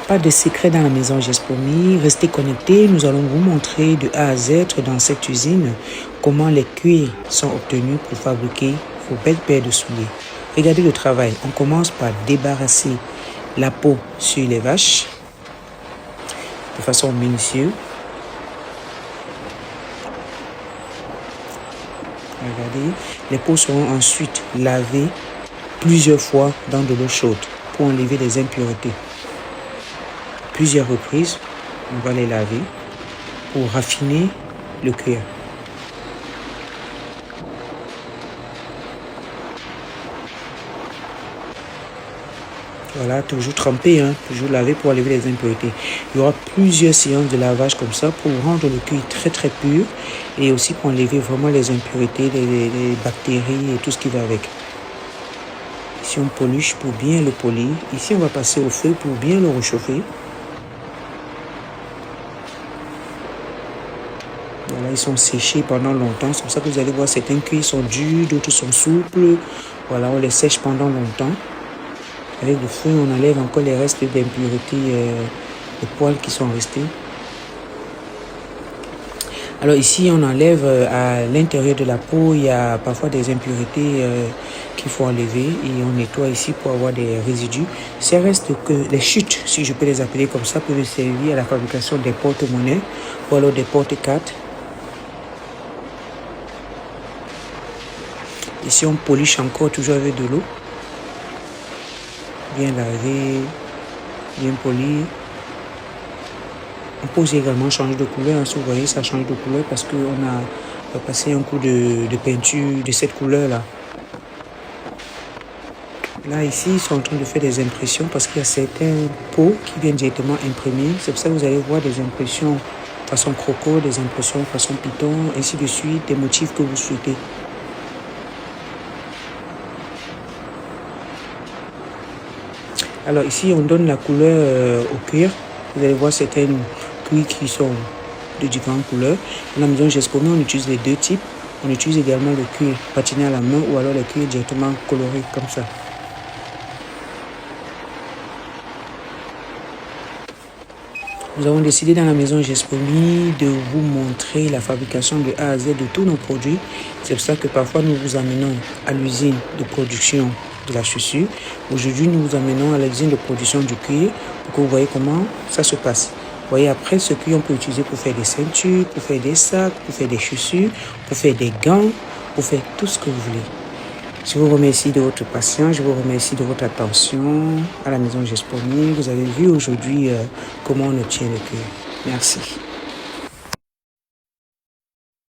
Pas de secret dans la maison Gespomy. Restez connectés. Nous allons vous montrer de A à Z dans cette usine comment les cuirs sont obtenus pour fabriquer vos belles paires de souliers. Regardez le travail. On commence par débarrasser la peau sur les vaches de façon minutieuse. Regardez, les peaux seront ensuite lavées plusieurs fois dans de l'eau chaude pour enlever les impuretés. Plusieurs reprises, on va les laver pour raffiner le cuir. Voilà, toujours trempé, toujours lavé pour enlever les impuretés. Il y aura plusieurs séances de lavage comme ça pour rendre le cuir très très pur et aussi pour enlever vraiment les impuretés, les bactéries et tout ce qui va avec. Ici on polish pour bien le polir. Ici on va passer au feu pour bien le réchauffer. Voilà, ils sont séchés pendant longtemps. C'est pour ça que vous allez voir certains cuirs sont durs, d'autres sont souples. Voilà, on les sèche pendant longtemps. Avec le feu, on enlève encore les restes d'impuretés, les poils qui sont restés. Alors ici, on enlève à l'intérieur de la peau, il y a parfois des impuretés qu'il faut enlever et on nettoie ici pour avoir des résidus. Ça reste que les chutes, si je peux les appeler comme ça, peuvent servir à la fabrication des porte-monnaies ou alors des porte-cartes. Ici, on polish encore toujours avec de l'eau. Bien lavé, bien poli. On peut aussi également changer de couleur. Si vous voyez, ça change de couleur parce qu'on a passé un coup de peinture de cette couleur-là. Là, ici, ils sont en train de faire des impressions parce qu'il y a certains pots qui viennent directement imprimer. C'est pour ça que vous allez voir des impressions façon croco, des impressions façon python, ainsi de suite, des motifs que vous souhaitez. Alors ici, on donne la couleur au cuir. Vous allez voir certaines cuirs qui sont de différentes couleurs. Dans la maison Gespomy, on utilise les deux types. On utilise également le cuir patiné à la main ou alors le cuir directement coloré comme ça. Nous avons décidé dans la maison Gespomy de vous montrer la fabrication de A à Z de tous nos produits. C'est pour ça que parfois nous vous amenons à l'usine de production de la chaussure. Aujourd'hui, nous vous amenons à l'usine de production du cuir pour que vous voyez comment ça se passe. Vous voyez, après, ce cuir, on peut l'utiliser pour faire des ceintures, pour faire des sacs, pour faire des chaussures, pour faire des gants, pour faire tout ce que vous voulez. Je vous remercie de votre patience, je vous remercie de votre attention à la maison Gespomy. Vous avez vu aujourd'hui comment on obtient le cuir. Merci.